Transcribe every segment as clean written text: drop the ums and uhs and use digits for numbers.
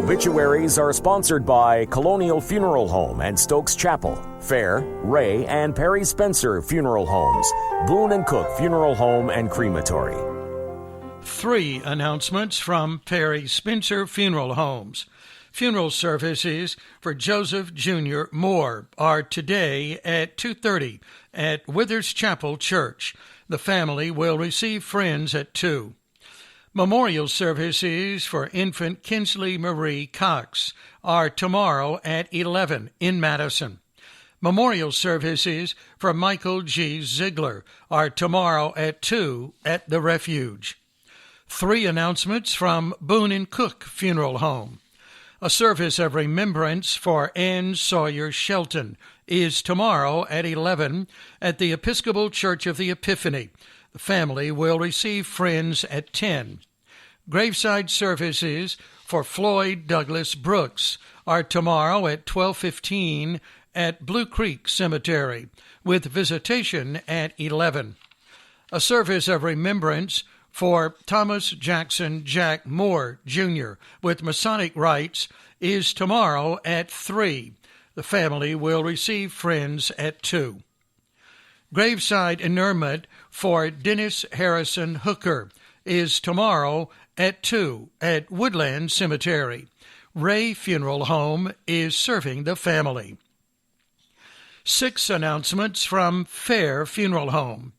Obituaries are sponsored by Colonial Funeral Home and Stokes Chapel, Fair, Ray, and Perry Spencer Funeral Homes, Boone & Cook Funeral Home and Crematory. 3 announcements from Perry Spencer Funeral Homes. Funeral services for Joseph Jr. Moore are today at 2:30 at Withers Chapel Church. The family will receive friends at 2. Memorial services for infant Kinsley Marie Cox are tomorrow at 11 in Madison. Memorial services for Michael G. Ziegler are tomorrow at 2 at the Refuge. 3 announcements from Boone & Cook Funeral Home. A service of remembrance for Ann Sawyer Shelton is tomorrow at 11 at the Episcopal Church of the Epiphany. The family will receive friends at 10. Graveside services for Floyd Douglas Brooks are tomorrow at 12:15 at Blue Creek Cemetery, with visitation at 11. A service of remembrance for Thomas Jackson Jack Moore, Jr., with Masonic rites is tomorrow at 3. The family will receive friends at 2. Graveside interment for Dennis Harrison Hooker is tomorrow at 2 at Woodland Cemetery. Ray Funeral Home is serving the family. 6 announcements from Fair Funeral Home.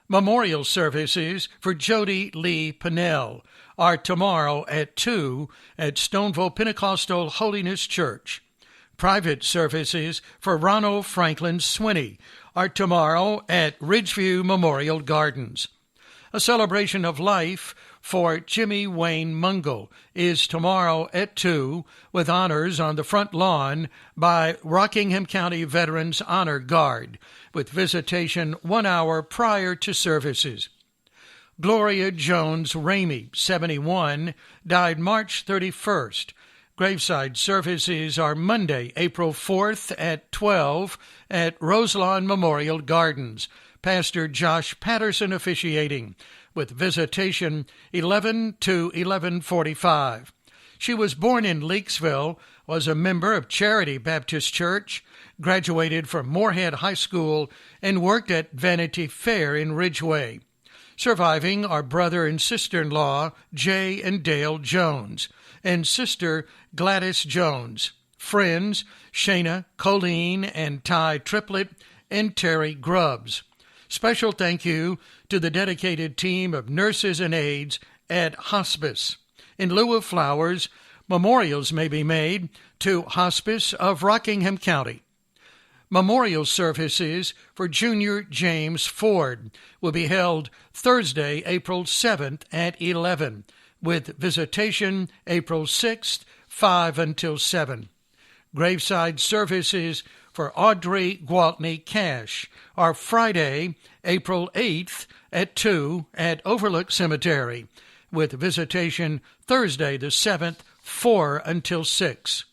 Memorial services for Jody Lee Pennell are tomorrow at 2 at Stoneville Pentecostal Holiness Church. Private services for Ronald Franklin Swinney are tomorrow at Ridgeview Memorial Gardens. A celebration of life for Jimmy Wayne Mungle is tomorrow at 2, with honors on the front lawn by Rockingham County Veterans Honor Guard, with visitation 1 hour prior to services. Gloria Jones Ramey, 71, died March 31st. Graveside services are Monday, April 4th at 12 at Roselawn Memorial Gardens. Pastor Josh Patterson officiating, with visitation 11 to 11:45. She was born in Leakesville, was a member of Charity Baptist Church, graduated from Moorhead High School, and worked at Vanity Fair in Ridgeway. Surviving are brother and sister-in-law Jay and Dale Jones, and sister Gladys Jones. Friends Shayna, Colleen, and Ty Triplett, and Terry Grubbs. Special thank you to the dedicated team of nurses and aides at Hospice. In lieu of flowers, memorials may be made to Hospice of Rockingham County. Memorial services for Junior James Ford will be held Thursday, April 7th at 11, with visitation April 6th, 5 until 7. Graveside services for Audrey Gwaltney Cash are Friday, April 8th at 2 at Overlook Cemetery, with visitation Thursday the 7th, 4 until 6.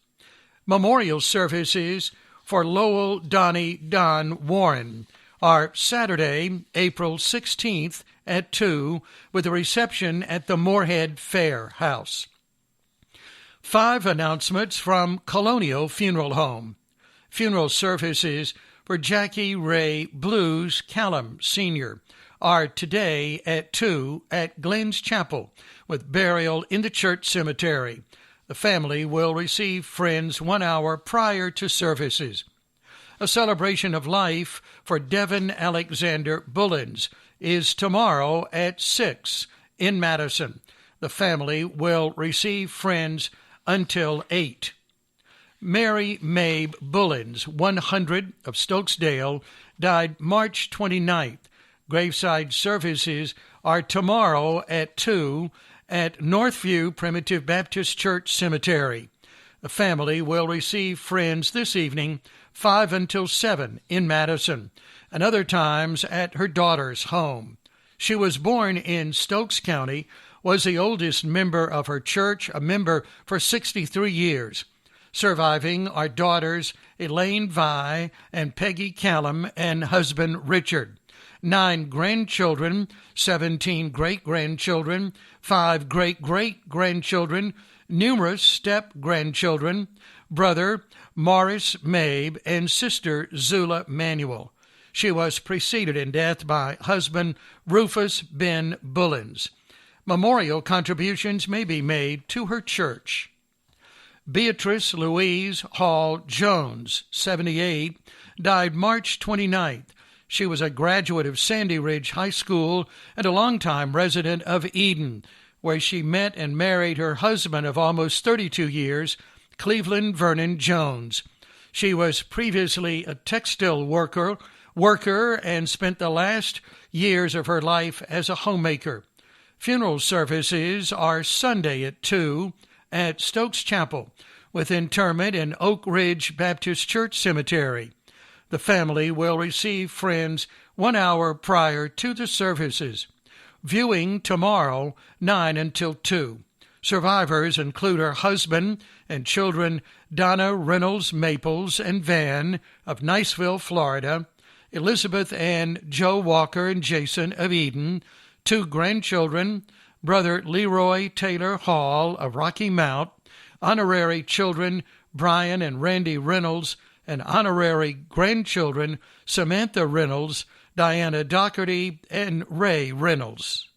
Memorial services for Lowell Donnie Don Warren are Saturday, April 16th at 2, with a reception at the Moorhead Fair House. 5 announcements from Colonial Funeral Home. Funeral services for Jackie Ray Blues Callum Sr. are today at 2 at Glenn's Chapel, with burial in the church cemetery. The family will receive friends 1 hour prior to services. A celebration of life for Devin Alexander Bullins is tomorrow at 6 in Madison. The family will receive friends until 8. Mary Mabe Bullins, 100 of Stokesdale, died March 29th. Graveside services are tomorrow at 2 at Northview Primitive Baptist Church Cemetery. The family will receive friends this evening, 5 until 7 in Madison, and other times at her daughter's home. She was born in Stokes County, was the oldest member of her church, a member for 63 years. Surviving are daughters Elaine Vi and Peggy Callum and husband Richard. 9 grandchildren, 17 great-grandchildren, 5 great-great-grandchildren, numerous step-grandchildren, brother Morris Mabe, and sister Zula Manuel. She was preceded in death by husband Rufus Ben Bullins. Memorial contributions may be made to her church. Beatrice Louise Hall Jones, 78, died March 29th. She was a graduate of Sandy Ridge High School and a longtime resident of Eden, where she met and married her husband of almost 32 years, Cleveland Vernon Jones. She was previously a textile worker and spent the last years of her life as a homemaker. Funeral services are Sunday at 2 at Stokes Chapel, with interment in Oak Ridge Baptist Church Cemetery. The family will receive friends 1 hour prior to the services. Viewing tomorrow, 9 until 2. Survivors include her husband and children Donna Reynolds Maples and Van of Niceville, Florida, Elizabeth and Joe Walker and Jason of Eden, 2 grandchildren, brother Leroy Taylor Hall of Rocky Mount, honorary children Brian and Randy Reynolds, and honorary grandchildren Samantha Reynolds, Diana Doherty, and Ray Reynolds.